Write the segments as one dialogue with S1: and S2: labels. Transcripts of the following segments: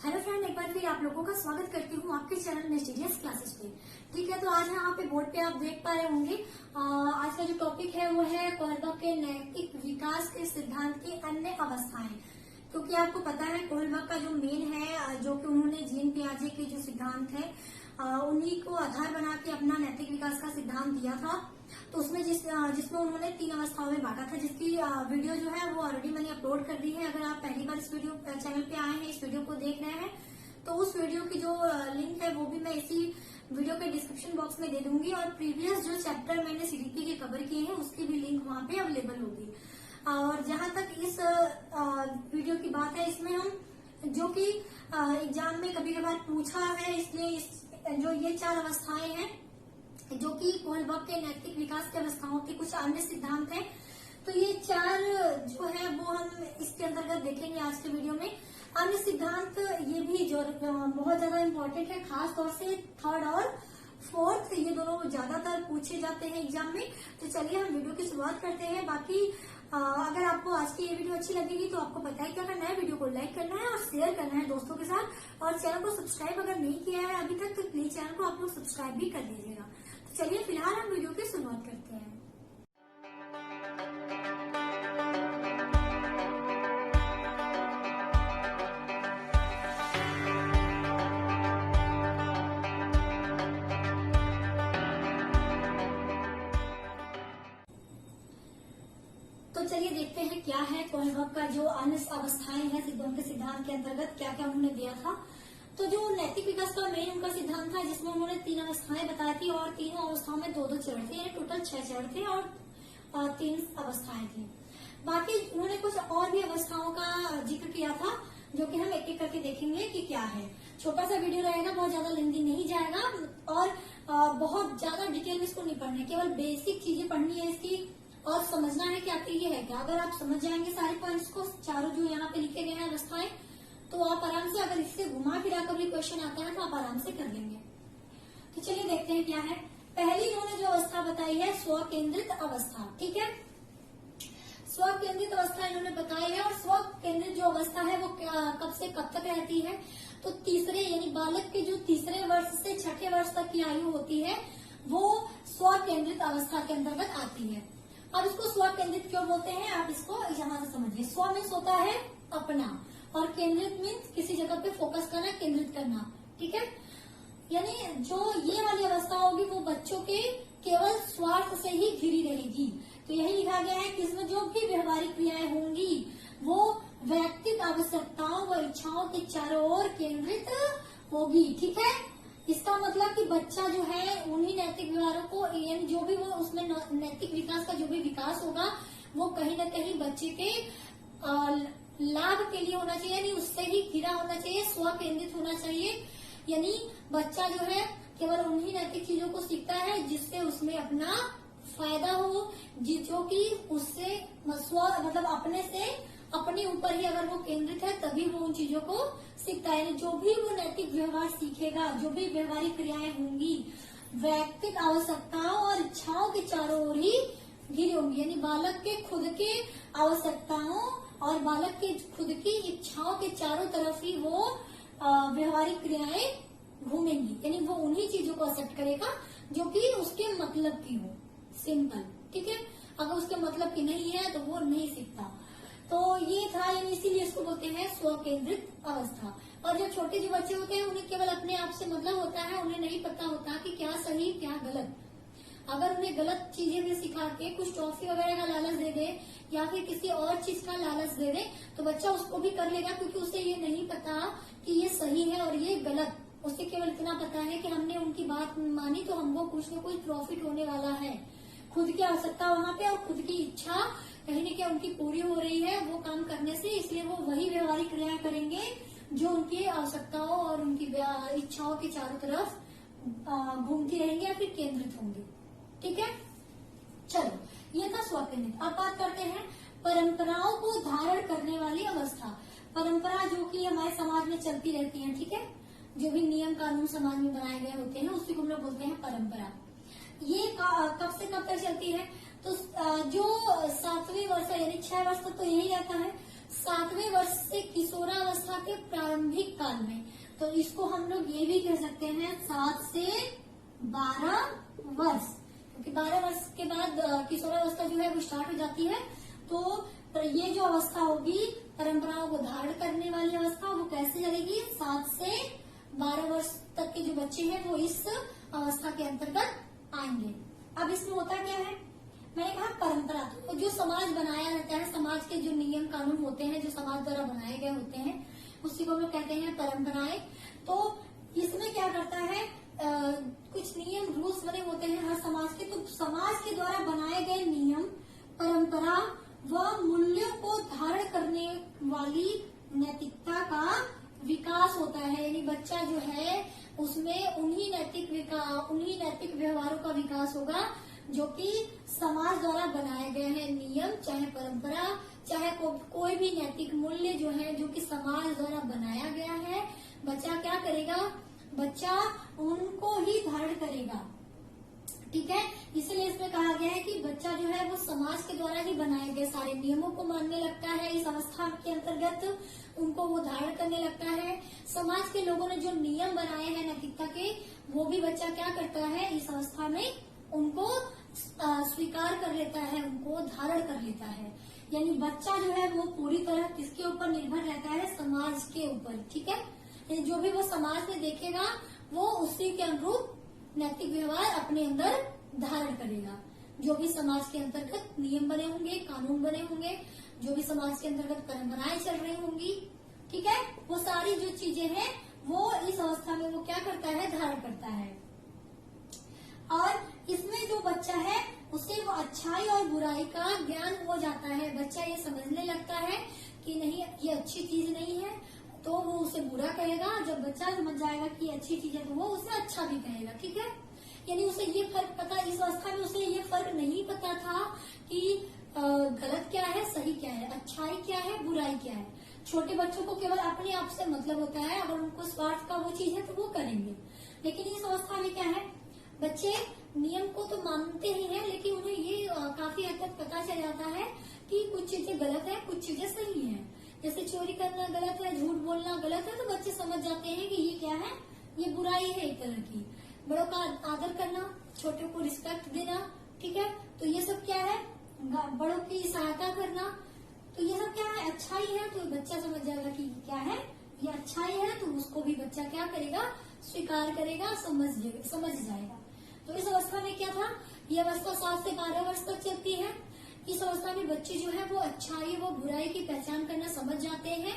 S1: Hello friend, एक बार फिर आप लोगों का स्वागत करती हूँ आपके चैनल मिस्टीरियस क्लासेस पे। ठीक है, तो आज यहाँ पे बोर्ड पे आप देख पा रहे होंगे आज का जो टॉपिक है वो है कोहलबर्ग के नैतिक विकास के सिद्धांत की अन्य अवस्थाएं। क्योंकि आपको पता है कोहलबर्ग का जो मेन है, जो कि उन्होंने जीन पियाजे के जो सिद्धांत है उन्हीं को आधार बना के अपना नैतिक विकास का सिद्धांत दिया था। तो उसमें जिसमें उन्होंने 3 अवस्थाओं में बांटा था, जिसकी वीडियो जो है वो ऑलरेडी मैंने अपलोड कर दी है। अगर आप पहली बार इस वीडियो चैनल पे आए हैं, इस वीडियो को देख रहे हैं, तो उस वीडियो की जो लिंक है वो भी मैं इसी वीडियो के डिस्क्रिप्शन बॉक्स में दे दूंगी। और प्रीवियस जो चैप्टर मैंने सीडीपी के कवर किए हैं उसकी भी लिंक वहाँ पे अवेलेबल होगी। और जहां तक इस वीडियो की बात है, इसमें हम जो कि एग्जाम में कभी कभार पूछा है, इसलिए जो ये 4 अवस्थाएं हैं जो कि कोहलबर्ग के नैतिक विकास की अवस्थाओं के कुछ अन्य सिद्धांत हैं, तो ये 4 जो है वो हम इसके अंतर्गत देखेंगे आज के वीडियो में। अन्य सिद्धांत ये भी जो बहुत ज्यादा इम्पोर्टेंट है, खास तौर से 3rd और 4th, ये दोनों ज्यादातर पूछे जाते हैं एग्जाम में। तो चलिए हम वीडियो की शुरुआत करते हैं। बाकी अगर आपको आज की ये वीडियो अच्छी लगेगी तो आपको पता है कि अगर नए वीडियो को लाइक करना है और शेयर करना है दोस्तों के साथ, और चैनल को सब्सक्राइब अगर नहीं किया है अभी तक तो प्लीज चैनल को आप लोग सब्सक्राइब भी कर दीजिएगा। तो चलिए फिलहाल हम वीडियो की शुरुआत करते हैं। तो चलिए देखते हैं क्या है कोहलबर्ग का जो अन्य अवस्थाएं हैं सिद्धांत के सिद्धांत के अंतर्गत क्या क्या उन्होंने दिया था। तो जो नैतिक विकास का मेन उनका सिद्धांत था, जिसमें उन्होंने 3 अवस्थाएं बताई थी और तीनों अवस्थाओं में 2-2 चरण थे, यानी टोटल 6 चरण थे और 3 अवस्थाएं थी। बाकी उन्होंने कुछ और भी अवस्थाओं का जिक्र किया था, जो कि हम एक एक करके देखेंगे कि क्या है। छोटा सा वीडियो रहेगा, बहुत ज्यादा लेंथी नहीं जाएगा और बहुत ज्यादा डिटेल में इसको नहीं पढ़ना है, केवल बेसिक चीजें पढ़नी है इसकी और समझना है कि आखिर ये है क्या। अगर आप समझ जाएंगे सारे पॉइंट्स को, चारों जो यहाँ पे लिखे गए हैं अवस्थाएं, तो आप आराम से, अगर इससे घुमा फिरा कर भी क्वेश्चन आता है तो आप आराम से कर लेंगे। तो चलिए देखते हैं क्या है। पहली इन्होंने जो अवस्था बताई है स्व केंद्रित अवस्था। ठीक है, स्व केंद्रित अवस्था इन्होंने बताई है। और स्व केंद्रित जो अवस्था है वो कब से कब तक रहती है, तो तीसरे यानी बालक के जो तीसरे वर्ष से 6ठे वर्ष तक की आयु होती है वो स्व केंद्रित अवस्था के अंतर्गत आती है। अब इसको स्व केंद्रित क्यों बोलते हैं, आप इसको यहाँ से समझिए। स्व मीन्स होता है अपना, और केंद्रित मीन्स किसी जगह पे फोकस करना, केंद्रित करना। ठीक है, यानी जो ये वाली अवस्था होगी वो बच्चों के केवल स्वार्थ से ही घिरी रहेगी। तो यही लिखा गया है कि इसमें जो भी व्यवहारिक क्रियाएं होंगी वो व्यक्तिगत आवश्यकताओं व इच्छाओं के चारों ओर केंद्रित होगी। ठीक है, इसका मतलब कि बच्चा जो है उन्हीं नैतिक व्यवहारों को, यानी जो भी वो उसमें नैतिक विकास का जो भी विकास होगा वो कहीं न कहीं बच्चे के लाभ के लिए होना चाहिए, यानी उससे ही घिरा होना चाहिए, स्व केंद्रित होना चाहिए। यानी बच्चा जो है केवल उन्हीं नैतिक चीजों को सीखता है जिससे उसमें अपना फायदा हो, जो कि उससे मतलब अपने से अपने ऊपर ही अगर वो केंद्रित है तभी वो उन चीजों को सीखता है। जो भी वो नैतिक व्यवहार सीखेगा, जो भी व्यवहारिक क्रियाएं होंगी, व्यक्तिगत आवश्यकताओं और इच्छाओं के चारों ओर ही घिरी होंगी। यानी बालक के खुद के आवश्यकताओं और बालक के खुद की इच्छाओं के चारों तरफ ही वो व्यवहारिक क्रियाएं घूमेंगी। यानी वो उन्हीं चीजों को एक्सेप्ट करेगा जो कि उसके मतलब की हो। सिंपल। ठीक है, अगर उसके मतलब की नहीं है तो वो नहीं सीखता। तो ये था, यानी इसीलिए इसको बोलते हैं स्व केंद्रित अवस्था। और जो छोटे जो बच्चे होते हैं उन्हें केवल अपने आप से मतलब होता है, उन्हें नहीं पता होता कि क्या सही क्या गलत। अगर उन्हें गलत चीजें भी सिखा के कुछ टॉफी वगैरह का लालच दे दे या फिर किसी और चीज का लालच दे दे तो बच्चा उसको भी कर लेगा, क्योंकि उसे ये नहीं पता कि ये सही है और ये गलत। उसे केवल इतना पता है कि हमने उनकी बात मानी तो हमको कुछ न कुछ प्रॉफिट होने वाला है। खुद की आवश्यकता वहाँ पे और खुद की इच्छा कहीं न कहीं उनकी पूरी हो रही है वो काम करने से, इसलिए वो वही व्यवहारिक क्रिया करेंगे जो उनकी आवश्यकताओं और उनकी इच्छाओं के चारों तरफ घूमती रहेंगी या फिर केंद्रित होंगी। ठीक है, चलो ये था स्व केंद्रित। अब बात करते हैं परंपराओं को धारण करने वाली अवस्था। परंपरा जो कि हमारे समाज में चलती रहती है, ठीक है, जो भी नियम कानून समाज में बनाए गए होते हैं उसी को हम लोग बोलते हैं परंपरा। ये कब से कब तक चलती है, तो जो 7वें वर्ष यानी 6 वर्ष तक तो यही रहता है। 7वें वर्ष से किशोरावस्था के प्रारंभिक काल में, तो इसको हम लोग ये भी कह सकते हैं 7 से 12 वर्ष, क्योंकि 12 वर्ष के बाद किशोरावस्था जो है वो स्टार्ट हो जाती है। तो ये जो अवस्था होगी परंपराओं को धारण करने वाली अवस्था, वो कैसे चलेगी? 7 से 12 वर्ष तक के जो बच्चे हैं वो इस अवस्था के अंतर्गत आएंगे। अब इसमें होता क्या है, मैंने कहा परंपरा, तो जो समाज बनाया रहता है, समाज के जो नियम कानून होते हैं जो समाज द्वारा बनाए गए होते हैं, उसी को हम लोग कहते हैं परंपराएं। तो इसमें क्या करता है, कुछ नियम रूल्स बने होते हैं हर समाज के, तो समाज के द्वारा बनाए गए नियम, परंपरा व मूल्यों को धारण करने वाली नैतिकता का विकास होता है। यानी बच्चा जो है उसमें उन्हीं नैतिक व्यवहारों का विकास होगा जो कि समाज द्वारा बनाए गए हैं नियम, चाहे परंपरा, चाहे कोई भी नैतिक मूल्य जो है जो कि समाज द्वारा बनाया गया है, बच्चा क्या करेगा? बच्चा उनको ही धारण करेगा। ठीक है, इसलिए इसमें कहा गया है कि बच्चा जो है वो समाज के द्वारा ही बनाए गए सारे नियमों को मानने लगता है। इस अवस्था के अंतर्गत उनको वो धारण करने लगता है। समाज के लोगों ने जो नियम बनाए हैं नैतिकता के, वो भी बच्चा क्या करता है इस अवस्था में उनको स्वीकार कर लेता है, उनको धारण कर लेता है। यानी बच्चा जो है वो पूरी तरह किसके ऊपर निर्भर रहता है? समाज के ऊपर। ठीक है, जो भी वो समाज में देखेगा वो उसी के अनुरूप नैतिक व्यवहार अपने अंदर धारण करेगा। जो भी समाज के अंतर्गत नियम बने होंगे, कानून बने होंगे, जो भी समाज के अंतर्गत परंपराएं चल रही होंगी, ठीक है, वो सारी जो चीजें हैं वो इस अवस्था में वो क्या करता है? धारण करता है। और इसमें जो बच्चा है उसे वो अच्छाई और बुराई का ज्ञान हो जाता है। बच्चा ये समझने लगता है कि नहीं ये अच्छी चीज नहीं है, तो वो उसे बुरा कहेगा। जब बच्चा समझ जाएगा कि अच्छी चीज है तो वो उसे अच्छा भी कहेगा। ठीक है, यानी उसे ये फर्क पता, इस अवस्था में उसे ये फर्क नहीं पता था कि गलत क्या है, सही क्या है, अच्छाई क्या है, बुराई क्या है। छोटे बच्चों को केवल अपने आप से मतलब होता है, अगर उनको स्वार्थ का वो चीज है तो वो करेंगे। लेकिन इस अवस्था में क्या है, बच्चे नियम को तो मानते ही हैं, लेकिन उन्हें ये काफी हद तक पता चल जाता है कि कुछ चीजें गलत है, कुछ चीजें सही है। जैसे चोरी करना गलत है, झूठ बोलना गलत है, तो बच्चे समझ जाते हैं कि ये क्या है, ये बुराई है एक तरह की। बड़ों का आदर करना, छोटों को रिस्पेक्ट देना, ठीक है, तो ये सब क्या है? बड़ों की सहायता करना, तो ये सब क्या है? अच्छाई है। तो बच्चा समझ जाएगा कि क्या है, ये अच्छाई है, तो उसको भी बच्चा क्या करेगा? स्वीकार करेगा, समझ जाएगा। तो इस अवस्था में क्या था, ये अवस्था 7 से 12 वर्ष तक चलती है। इस अवस्था में बच्चे जो है वो अच्छाई व बुराई की पहचान करना समझ जाते हैं।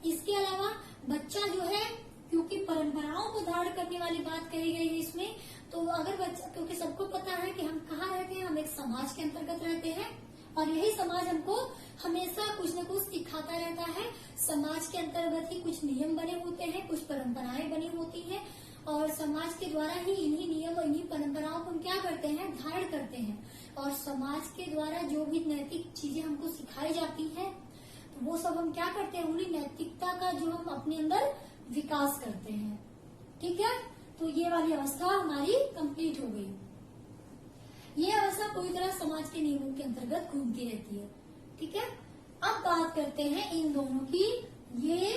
S1: इसके अलावा बच्चा जो है, क्योंकि परंपराओं को धारण करने वाली बात कही गई है इसमें, तो अगर बच्चा, क्योंकि सबको पता है कि हम कहाँ रहते हैं, हम एक समाज के अंतर्गत रहते हैं और यही समाज हमको हमेशा कुछ न कुछ सिखाता रहता है। समाज के अंतर्गत ही कुछ नियम बने होते हैं, कुछ परंपराएं बनी होती हैं और समाज के द्वारा ही इन्हीं नियम, इन्हीं परंपराओं को हम क्या करते हैं? धारण करते हैं। और समाज के द्वारा जो भी नैतिक चीजें हमको सिखाई जाती है, तो वो सब हम क्या करते हैं? उन्हीं नैतिकता का जो हम अपने अंदर विकास करते हैं। ठीक है, तो ये वाली अवस्था हमारी कंप्लीट हो गई। ये अवस्था पूरी तरह समाज के नियमों के अंतर्गत घूमती रहती है। ठीक है, अब बात करते हैं इन दोनों की। ये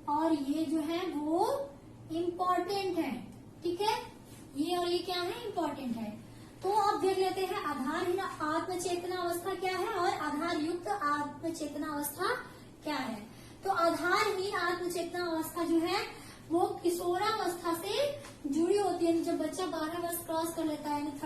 S1: और ये जो है वो इम्पोर्टेंट है। ठीक है, ये और ये क्या है? इम्पोर्टेंट है। तो अब देख लेते हैं आधारहीन आत्मचेतना अवस्था क्या है और आधार युक्त आत्मचेतना अवस्था क्या है। तो आधारहीन आत्मचेतना अवस्था जो है वो किशोरावस्था से जुड़ी होती है। जब बच्चा 12 वर्ष क्रॉस कर लेता है,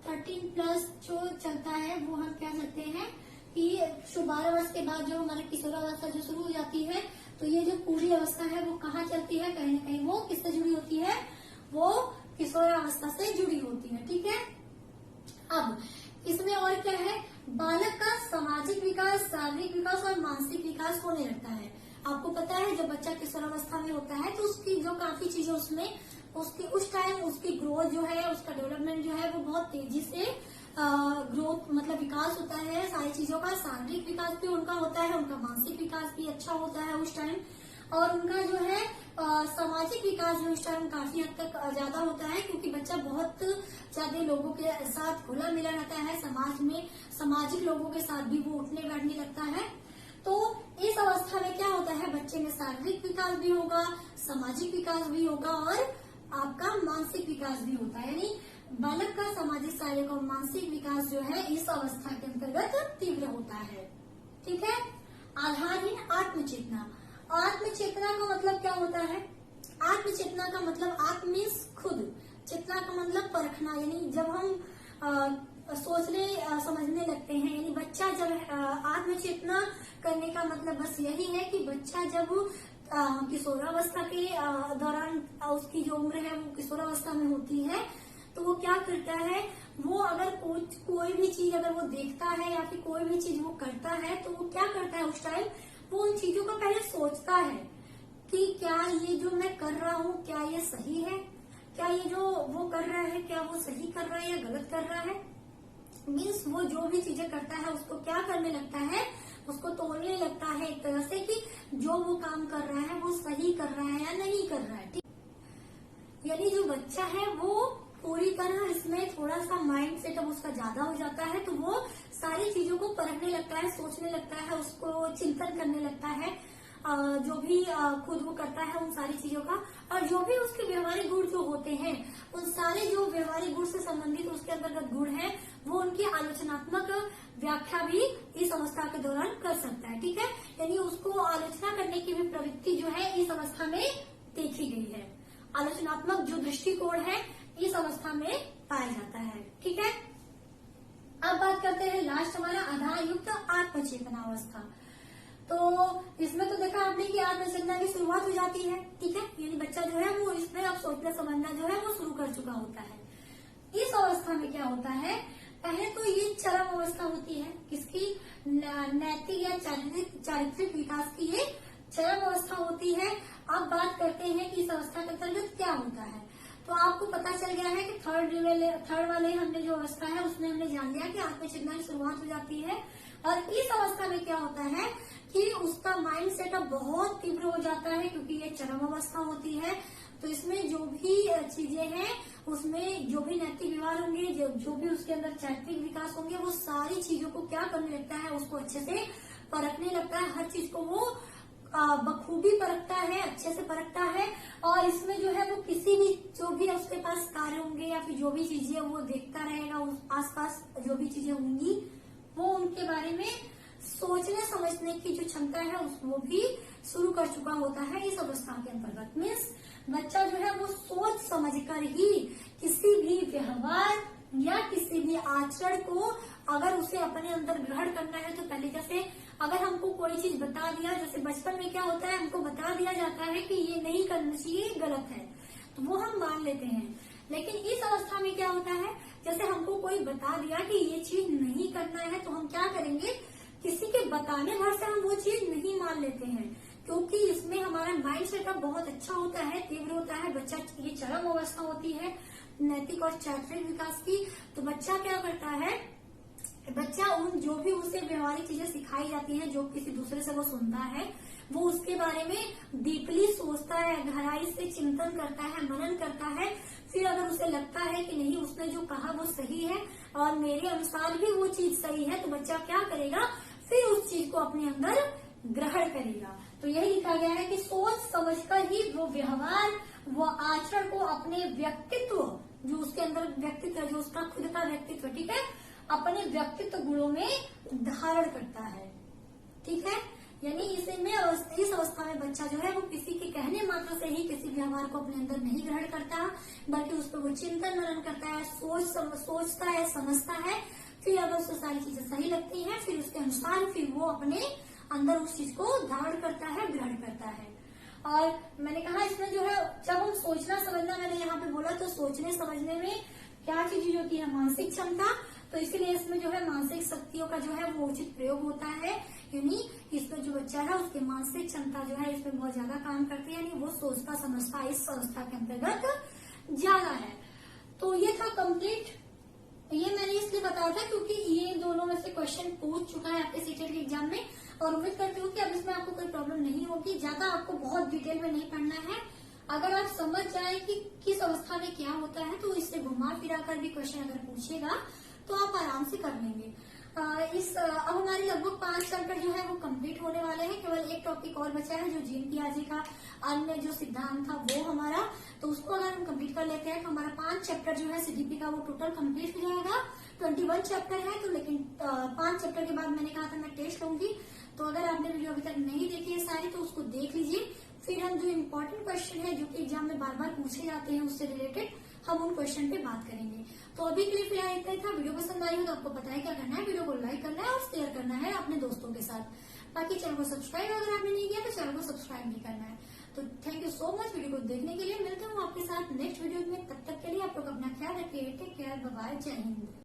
S1: 13 प्लस जो चलता है, वो हम कह सकते हैं कि 12 वर्ष के बाद जो हमारी किशोरावस्था जो शुरू हो जाती है, तो ये जो पूरी अवस्था है वो कहाँ चलती है? कहीं न कहीं वो किससे जुड़ी होती है? वो किशोरावस्था से जुड़ी होती है। ठीक है, अब इसमें और क्या है? बालक का सामाजिक विकास, शारीरिक विकास और मानसिक विकास होने लगता है। आपको पता है जब बच्चा किशोरावस्था में होता है तो उसकी जो काफी चीजें उसमें उसकी उस टाइम उसकी ग्रोथ जो है, उसका डेवलपमेंट जो है वो बहुत तेजी से ग्रोथ मतलब विकास होता है। सारी चीजों का शारीरिक विकास भी उनका होता है, उनका मानसिक विकास भी अच्छा होता है उस टाइम, और उनका जो है सामाजिक विकास भी उस टाइम काफी हद तक ज्यादा होता है, क्योंकि बच्चा बहुत ज्यादा लोगों के साथ घुला मिला रहता है। समाज में सामाजिक लोगों के साथ भी वो उठने बैठने लगता है। तो इस अवस्था में क्या होता है, बच्चे में शारीरिक विकास भी होगा, सामाजिक विकास भी होगा और आपका मानसिक विकास भी होता है। यानी बालक का सामाजिक, शारीरिक और मानसिक विकास जो है इस अवस्था के अंतर्गत तीव्र होता है। ठीक है। आधारहीन आत्मचेतना। आत्मचेतना का मतलब क्या होता है? आत्मचेतना का मतलब आत्म मीन्स खुद, चेतना का मतलब परखना। यानी जब हम सोचने समझने लगते हैं, यानी बच्चा जब आत्मचेतना करने का मतलब बस यही है कि बच्चा जब किशोरावस्था के दौरान, उसकी जो उम्र है वो किशोरावस्था में होती है, तो वो क्या करता है, वो अगर कोई भी चीज अगर वो देखता है या फिर कोई भी चीज वो करता है, तो वो क्या करता है उस टाइम, वो उन चीजों को पहले सोचता है कि क्या ये जो मैं कर रहा हूँ क्या ये सही है, क्या ये जो वो कर रहा है क्या वो सही कर रहा है या गलत कर रहा है। मीन्स वो जो भी चीजें करता है उसको क्या करने लगता है, उसको तोड़ने लगता है एक तरह से कि जो वो काम कर रहा है वो सही कर रहा है या नहीं कर रहा है। ठीक, यानी जो बच्चा है वो पूरी तरह इसमें थोड़ा सा माइंड सेटअप उसका ज्यादा हो जाता है, तो वो सारी चीजों को परखने लगता है, सोचने लगता है, उसको चिंतन करने लगता है, जो भी खुद वो करता है उन सारी चीजों का, और जो भी उसके व्यवहारिक गुण जो होते हैं, उन सारे जो व्यवहारिक गुण से संबंधित उसके अंतर्गत गुण है, वो उनकी आलोचनात्मक व्याख्या भी इस अवस्था के दौरान कर सकता है। ठीक है। यानी उसको आलोचना करने की भी प्रवृत्ति जो है इस अवस्था में देखी गई है। आलोचनात्मक जो दृष्टिकोण है इस अवस्था में पाया जाता है। ठीक है। अब बात करते हैं लास्ट हमारा आधार युक्त आत्मचेतना अवस्था। तो इसमें तो देखा आपने कि आत्मचेतना की शुरुआत हो जाती है। ठीक है। यानी बच्चा जो है वो इसमें अब सोचना समझना जो है वो शुरू कर चुका होता है। इस अवस्था में क्या होता है, पहले तो ये चरम अवस्था होती है किसकी, नैतिक या चारित्रिक विकास की ये चरम अवस्था होती है। अब बात करते हैं कि इस अवस्था के अंतर्गत क्या होता है। तो आपको पता चल गया है कि थर्ड वाले हमने जो अवस्था है उसमें हमने जान लिया कि आत्मचेतना की शुरुआत हो जाती है। और इस अवस्था में क्या होता है कि उसका माइंड सेटअप बहुत तीव्र हो जाता है, क्योंकि ये चरम अवस्था होती है। तो इसमें जो भी चीजें हैं, उसमें जो भी नैतिक व्यवहार होंगे, जो भी उसके अंदर चारित्रिक विकास होंगे, वो सारी चीजों को क्या करने लगता है, उसको अच्छे से परखने लगता है। हर चीज को वो बखूबी परखता है, अच्छे से परखता है। और इसमें जो है वो किसी भी जो भी उसके पास कार्य होंगे या फिर जो भी चीजें वो देखता रहेगा, उस आसपास जो भी चीजें होंगी वो उनके बारे में सोचने समझने की जो क्षमता है वो भी शुरू कर चुका होता है इस अवस्था के अंतर्गत। मीन्स बच्चा जो है वो सोच समझकर ही किसी भी व्यवहार या किसी भी आचरण को अगर उसे अपने अंदर ग्रहण करना है, तो पहले जैसे अगर हमको कोई चीज बता दिया, जैसे बचपन में क्या होता है, हमको बता दिया जाता है कि ये नहीं करना चाहिए, गलत है, तो वो हम मान लेते हैं। लेकिन इस अवस्था में क्या होता है, जैसे हमको कोई बता दिया कि ये चीज नहीं करना है, तो हम क्या करेंगे, किसी के बताने भर से हम वो चीज नहीं मान लेते हैं, क्योंकि इसमें हमारा माइंड सेटअप बहुत अच्छा होता है, तीव्र होता है। बच्चा, ये चरम अवस्था होती है नैतिक और चारित्रिक विकास की। तो बच्चा क्या करता है, बच्चा उन जो भी उसे व्यवहारिक चीजें सिखाई जाती हैं, जो किसी दूसरे से वो सुनता है, वो उसके बारे में डीपली सोचता है, गहराई से चिंतन करता है, मनन करता है। फिर अगर उसे लगता है कि नहीं, उसने जो कहा वो सही है और मेरे अनुसार भी वो चीज सही है, तो बच्चा क्या करेगा, फिर उस चीज को अपने अंदर ग्रहण करेगा। तो यही लिखा गया है कि सोच समझकर ही वो व्यवहार, वो आचरण को अपने व्यक्तित्व, जो उसके अंदर व्यक्तित्व, जो उसका खुद का व्यक्तित्व, ठीक है, अपने व्यक्तित्व गुणों में धारण करता है। ठीक है। यानी इसमें इस अवस्था में बच्चा जो है वो किसी के कहने मात्र से ही किसी व्यवहार को अपने अंदर नहीं ग्रहण करता, बल्कि उस पर वो चिंतन मनन करता है, सोचता है, समझता है। फिर अगर उसको सारी चीजें सही लगती हैं, फिर उसके अनुसार फिर वो अपने अंदर उस चीज को धारण करता है, ग्रहण करता है। और मैंने कहा इसमें जो है, जब हम सोचना समझना, मैंने यहाँ पे बोला, तो सोचने समझने में क्या चीज होती है, मानसिक क्षमता। तो इसीलिए इसमें जो है मानसिक शक्तियों का जो है वो उचित प्रयोग होता है। यानी इसमें जो बच्चा है उसकी मानसिक क्षमता जो है इसमें बहुत ज्यादा काम करती है, यानी वो सोचता समझता इस संस्था के अंतर्गत ज्यादा है। तो ये था कंप्लीट। ये मैंने इसलिए बताया था क्योंकि ये दोनों में से क्वेश्चन पूछ चुका है आपके सीटेट के एग्जाम में, और उम्मीद करती हूँ कि अब इसमें आपको कोई प्रॉब्लम नहीं होगी। ज्यादा आपको बहुत डिटेल में नहीं पढ़ना है। अगर आप समझ जाए कि किस अवस्था में क्या होता है, तो इससे घुमा फिरा कर भी क्वेश्चन अगर पूछेगा तो आप आराम से कर लेंगे। अब हमारे लगभग 5 चैप्टर जो है वो कंप्लीट होने वाले हैं। केवल एक टॉपिक और बचा है जो जीन पियाजे का अन्य जो सिद्धांत था वो हमारा, तो उसको अगर हम कंप्लीट कर लेते हैं तो हमारा 5 चैप्टर जो है सीडीपी का वो टोटल कंप्लीट हो जाएगा। 21 चैप्टर है, तो लेकिन 5 चैप्टर के बाद मैंने कहा था मैं टेस्ट लूंगी, तो अगर आपने वीडियो अभी तक नहीं देखी है सारी तो उसको देख लीजिए। फिर हम जो इम्पोर्टेंट क्वेश्चन है जो कि एग्जाम में बार बार पूछे जाते हैं उससे रिलेटेड हम उन क्वेश्चन पे बात करेंगे। तो अभी के लिए फिलहाल इतना ही था। वीडियो पसंद आई हो तो आपको पता है क्या करना है, वीडियो को लाइक करना है और शेयर करना है अपने दोस्तों के साथ। बाकी चैनल को सब्सक्राइब अगर आपने नहीं किया तो चैनल को सब्सक्राइब भी करना है। तो thank you so much video को देखने के लिए। मिलते हूँ आपके साथ नेक्स्ट वीडियो में, तब तक के लिए आप लोग अपना ख्याल रखिए। टेक केयर, बाय बाय, जय हिंद।